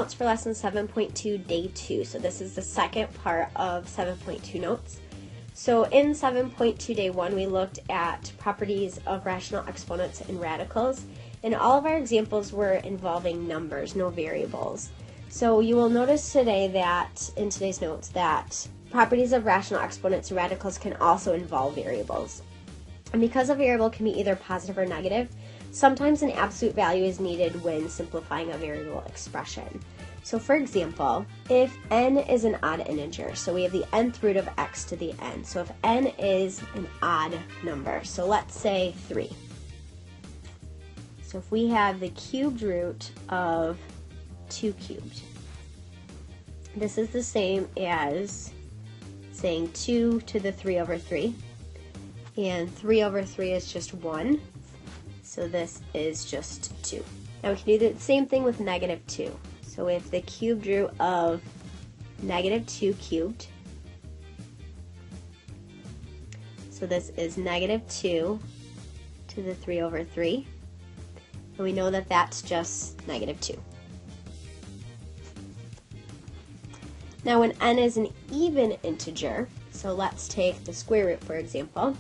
notes for lesson 7.2, day 2. So this is the second part of 7.2 notes. So in 7.2, day 1, we looked at properties of rational exponents and radicals. And all of our examples were involving numbers, no variables. So you will notice today that, in today's notes, that properties of rational exponents and radicals can also involve variables. And because a variable can be either positive or negative, sometimes an absolute value is needed when simplifying a variable expression. So for example, if n is an odd integer, so we have the nth root of x to the n. So if n is an odd number, so let's say 3. So if we have the cubed root of 2 cubed, this is the same as saying 2 to the 3 over 3. And 3 over 3 is just 1. So this is just 2. Now we can do the same thing with negative 2. So if the cubed root of negative 2 cubed, so this is negative 2 to the 3 over 3. And we know that that's just negative 2. Now when n is an even integer, so let's take the square root for example.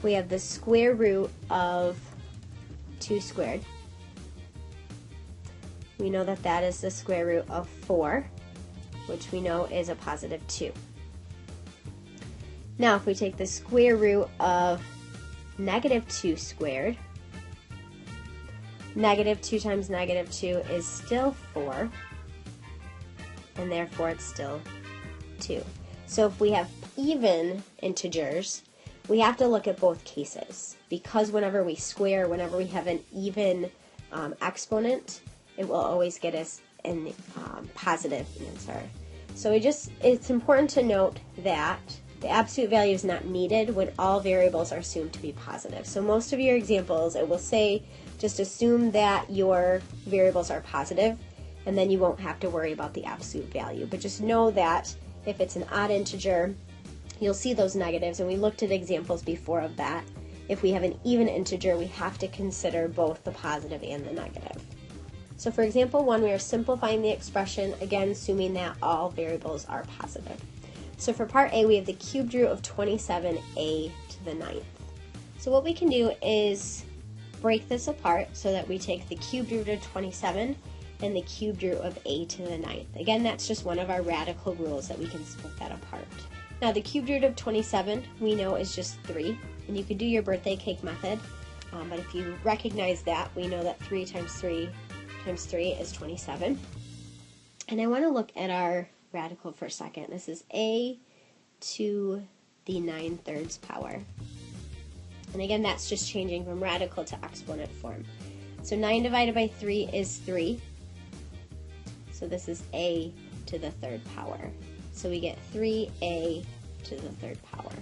We have the square root of 2 squared. We know that that is the square root of 4, which we know is a positive 2. Now if we take the square root of negative 2 squared, negative 2 times negative 2 is still 4, and therefore it's still 2. So if we have even integers, we have to look at both cases, because whenever we square, whenever we have an even exponent, it will always get us a positive answer. So it's important to note that the absolute value is not needed when all variables are assumed to be positive. So most of your examples, it will say just assume that your variables are positive, and then you won't have to worry about the absolute value. But just know that if it's an odd integer, you'll see those negatives, and we looked at examples before of that. If we have an even integer, we have to consider both the positive and the negative. So for example 1, we are simplifying the expression, again assuming that all variables are positive. So for part A, we have the cubed root of 27a to the 9th. So what we can do is break this apart so that we take the cubed root of 27 and the cubed root of a to the 9th. Again, that's just one of our radical rules that we can split that apart. Now the cubed root of 27 we know is just 3, and you could do your birthday cake method, but if you recognize that, we know that 3 times 3 times 3 is 27. And I want to look at our radical for a second. This is a to the 9/3 power. And again, that's just changing from radical to exponent form. So 9 divided by 3 is 3. So this is a to the 3rd power. So we get 3a to the 3rd power.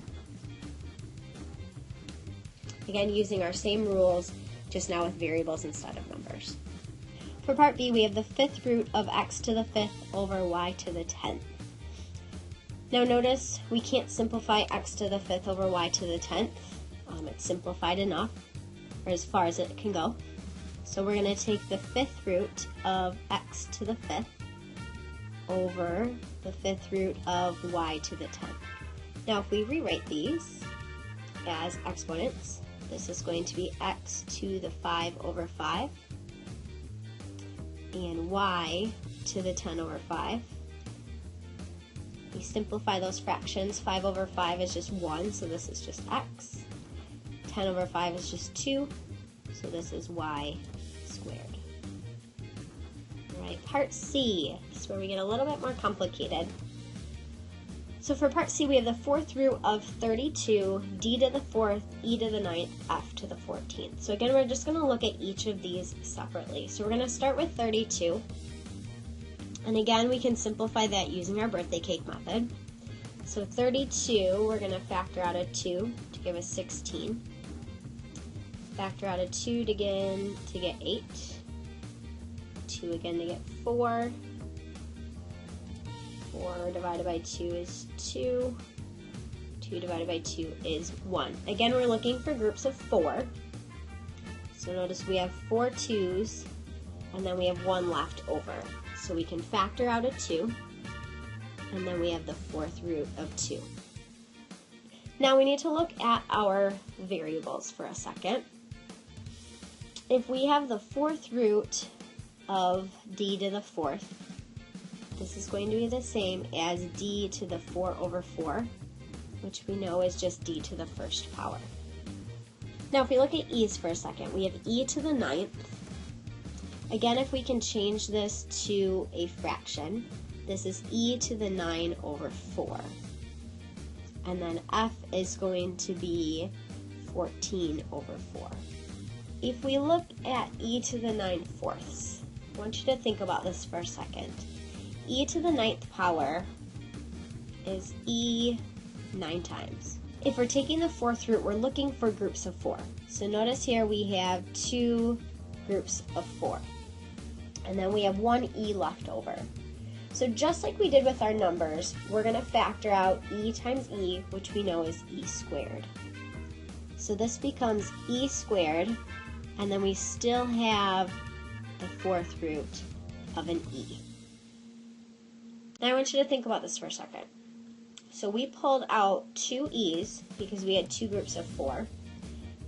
Again, using our same rules, just now with variables instead of numbers. For part B, we have the 5th root of x to the 5th over y to the 10th. Now notice we can't simplify x to the 5th over y to the 10th. It's simplified enough, or as far as it can go. So we're going to take the 5th root of x to the 5th over the 5th root of y to the 10th. Now if we rewrite these as exponents, this is going to be x to the 5 over 5 and y to the 10 over 5. We simplify those fractions. 5 over 5 is just 1, so this is just x. 10 over 5 is just 2, so this is y squared. Alright, part C. This is where we get a little bit more complicated. So for part C, we have the 4th root of 32, d to the 4th, e to the 9th, f to the 14th. So again, we're just going to look at each of these separately. So we're going to start with 32. And again, we can simplify that using our birthday cake method. So 32, we're going to factor out a 2 to give us 16. Factor out a 2 to get 8. 2 again to get 4. 4 divided by 2 is 2. 2 divided by 2 is 1. Again, we're looking for groups of 4. So notice we have 4 2's, and then we have 1 left over. So we can factor out a 2, and then we have the 4th root of 2. Now we need to look at our variables for a second. If we have the 4th root of d to the 4th, this is going to be the same as d to the 4 over 4, which we know is just d to the 1st power. Now if we look at e's for a second, we have e to the 9th. Again, if we can change this to a fraction, this is e to the 9 over 4. And then f is going to be 14 over 4. If we look at e to the 9/4, I want you to think about this for a second. E to the 9th power is e 9 times. If we're taking the 4th root, we're looking for groups of 4. So notice here we have 2 groups of 4. And then we have 1 e left over. So just like we did with our numbers, we're going to factor out e times e, which we know is e squared. So this becomes e squared, and then we still have the 4th root of an e. Now I want you to think about this for a second. So we pulled out 2 e's because we had 2 groups of 4.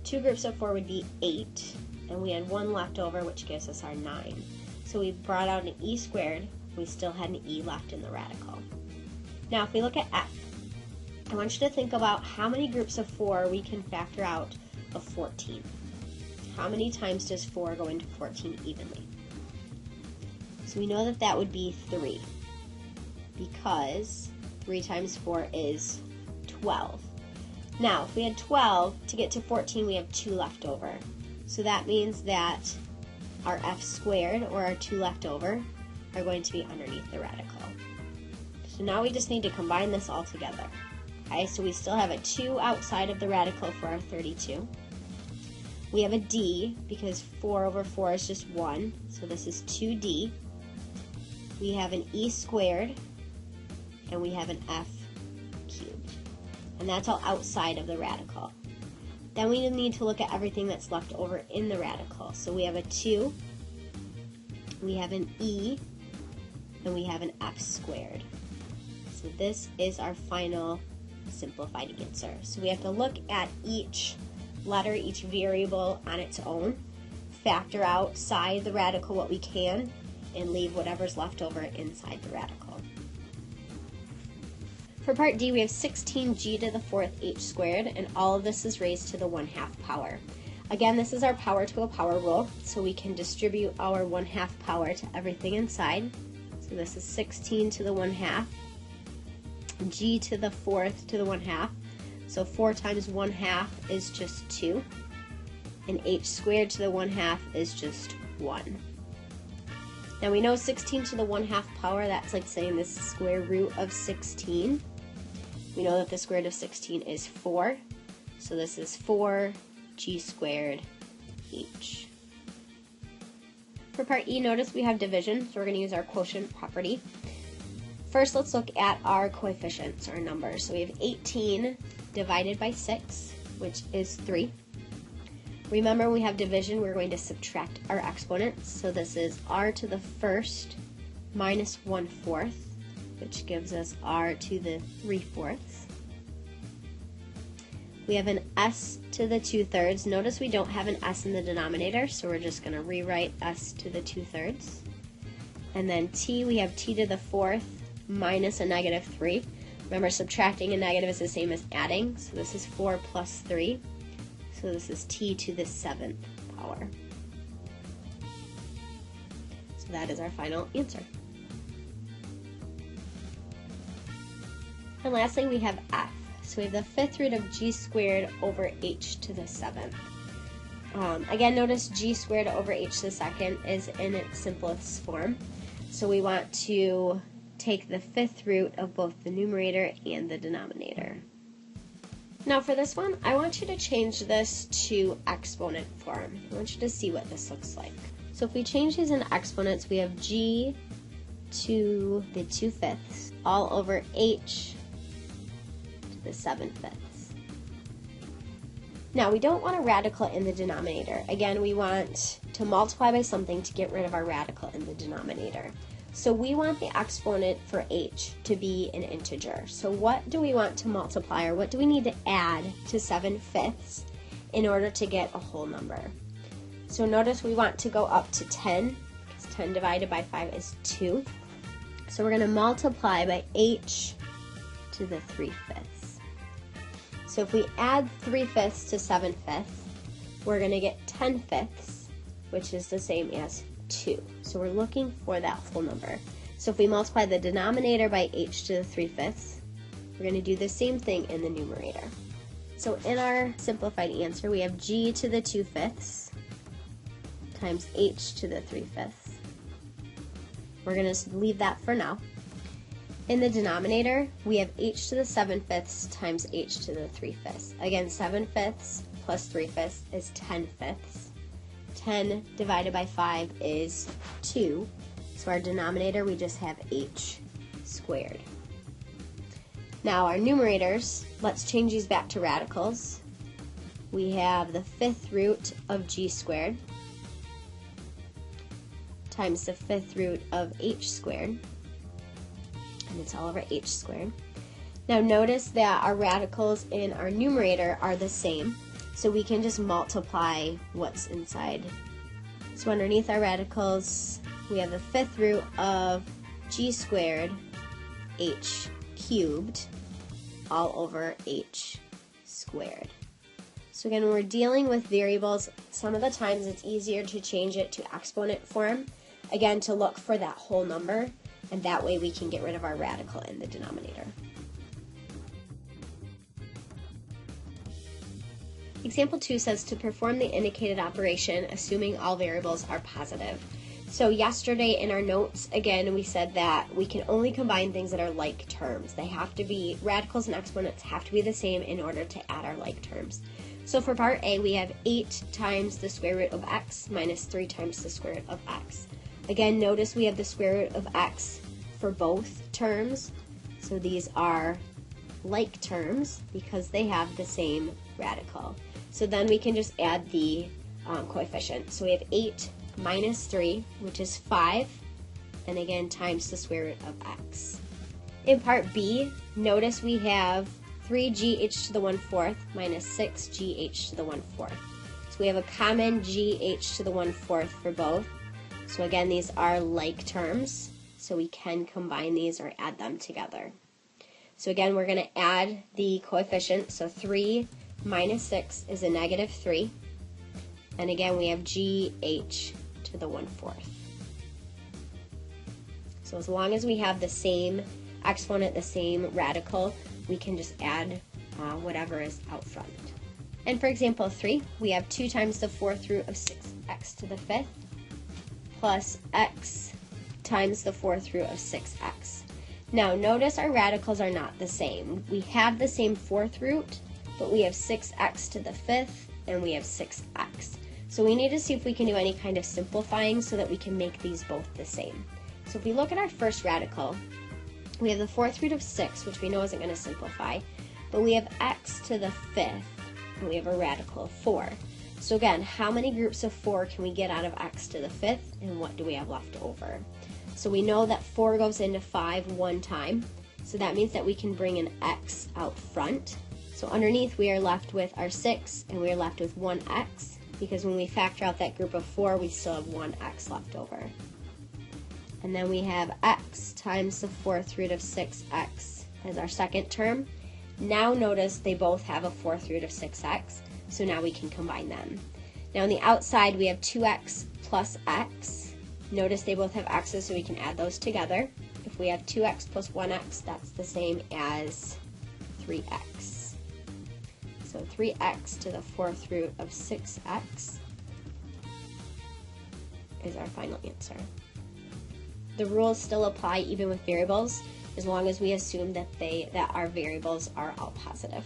2 groups of 4 would be 8, and we had 1 left over, which gives us our 9. So we brought out an e squared. We still had an e left in the radical. Now if we look at f, I want you to think about how many groups of 4 we can factor out of 14. How many times does 4 go into 14 evenly? So we know that that would be 3, because 3 times 4 is 12. Now if we had 12, to get to 14 we have 2 left over. So that means that our f squared, or our 2 left over, are going to be underneath the radical. So now we just need to combine this all together. Okay, so we still have a 2 outside of the radical for our 32. We have a d, because 4 over 4 is just 1, so this is 2d. We have an e squared, and we have an f cubed. And that's all outside of the radical. Then we need to look at everything that's left over in the radical. So we have a 2, we have an e, and we have an f squared. So this is our final simplified answer. So we have to look at each letter, each variable on its own, factor outside the radical what we can, and leave whatever's left over inside the radical. For part D, we have 16g to the 4th h squared, and all of this is raised to the 1/2 power. Again, this is our power to a power rule, so we can distribute our 1/2 power to everything inside. So this is 16 to the 1/2, g to the 4th to the 1/2. So 4 times 1/2 is just 2, and h squared to the 1/2 is just 1. Now we know 16 to the 1/2 power, that's like saying this square root of 16. We know that the square root of 16 is 4, so this is 4g squared h. For part E, notice we have division, so we're going to use our quotient property. First, let's look at our coefficients, our numbers. So we have 18 divided by 6, which is 3. Remember, we have division, we're going to subtract our exponents. So this is r to the 1st minus 1/4, which gives us r to the 3/4. We have an s to the 2/3. Notice we don't have an s in the denominator, so we're just going to rewrite s to the 2/3. And then t, we have t to the 4th minus a -3. Remember, subtracting a negative is the same as adding, so this is 4 plus 3. So this is t to the 7th power. So that is our final answer. And lastly, we have f. So we have the 5th root of g squared over h to the 7th. Again, notice g squared over h to the 2nd is in its simplest form. So we want to take the 5th root of both the numerator and the denominator. Now for this one, I want you to change this to exponent form. I want you to see what this looks like. So if we change these into exponents, we have g to the 2/5 all over h to the 7/5. Now we don't want a radical in the denominator. Again, we want to multiply by something to get rid of our radical in the denominator. So we want the exponent for h to be an integer. So what do we want to multiply, or what do we need to add to 7/5 in order to get a whole number? So notice we want to go up to 10, because 10 divided by 5 is 2. So we're going to multiply by h to the 3/5. So if we add 3/5 to 7/5, we're going to get 10/5, which is the same as 2. So we're looking for that whole number. So if we multiply the denominator by h to the 3/5, we're going to do the same thing in the numerator. So in our simplified answer, we have g to the 2/5 times h to the 3/5. We're going to leave that for now. In the denominator, we have h to the 7/5 times h to the 3/5. Again, 7/5 plus 3/5 is 10/5. 10 divided by 5 is 2. So our denominator, we just have h squared. Now our numerators, let's change these back to radicals. We have the 5th root of g squared times the 5th root of h squared, and it's all over h squared. Now notice that our radicals in our numerator are the same, so we can just multiply what's inside. So underneath our radicals, we have the 5th root of g squared h cubed all over h squared. So again, when we're dealing with variables, some of the times it's easier to change it to exponent form, again, to look for that whole number, and that way we can get rid of our radical in the denominator. Example 2 says to perform the indicated operation, assuming all variables are positive. So yesterday in our notes, again, we said that we can only combine things that are like terms. They have to be, radicals and exponents have to be the same in order to add our like terms. So for part A, we have 8 times the square root of x minus 3 times the square root of x. Again, notice we have the square root of x for both terms. So these are like terms because they have the same radical. So then we can just add the coefficient. So we have 8 minus 3, which is 5, and again times the square root of x. In part B, notice we have 3gh to the 1/4 minus 6gh to the 1/4. So we have a common gh to the 1/4 for both. So again, these are like terms, so we can combine these or add them together. So again, we're going to add the coefficient. So 3 minus 6 is a negative 3. And again, we have gh to the 1/4. So as long as we have the same exponent, the same radical, we can just add whatever is out front. And for example 3, we have 2 times the 4th root of 6x to the 5th plus x times the 4th root of 6x. Now notice our radicals are not the same. We have the same 4th root, but we have 6x to the 5th and we have 6x. So we need to see if we can do any kind of simplifying so that we can make these both the same. So if we look at our first radical, we have the 4th root of 6, which we know isn't going to simplify, but we have x to the 5th, and we have a radical of 4. So again, how many groups of 4 can we get out of x to the 5th, and what do we have left over? So we know that 4 goes into 5 one time, so that means that we can bring an x out front. So underneath we are left with our 6, and we are left with 1x, because when we factor out that group of 4, we still have 1x left over. And then we have x times the 4th root of 6x as our second term. Now notice they both have a 4th root of 6x, so now we can combine them. Now on the outside we have 2x plus x. Notice they both have x's, so we can add those together. If we have 2x plus 1x, that's the same as 3x. So 3x to the 4th root of 6x is our final answer. The rules still apply even with variables, as long as we assume that our variables are all positive.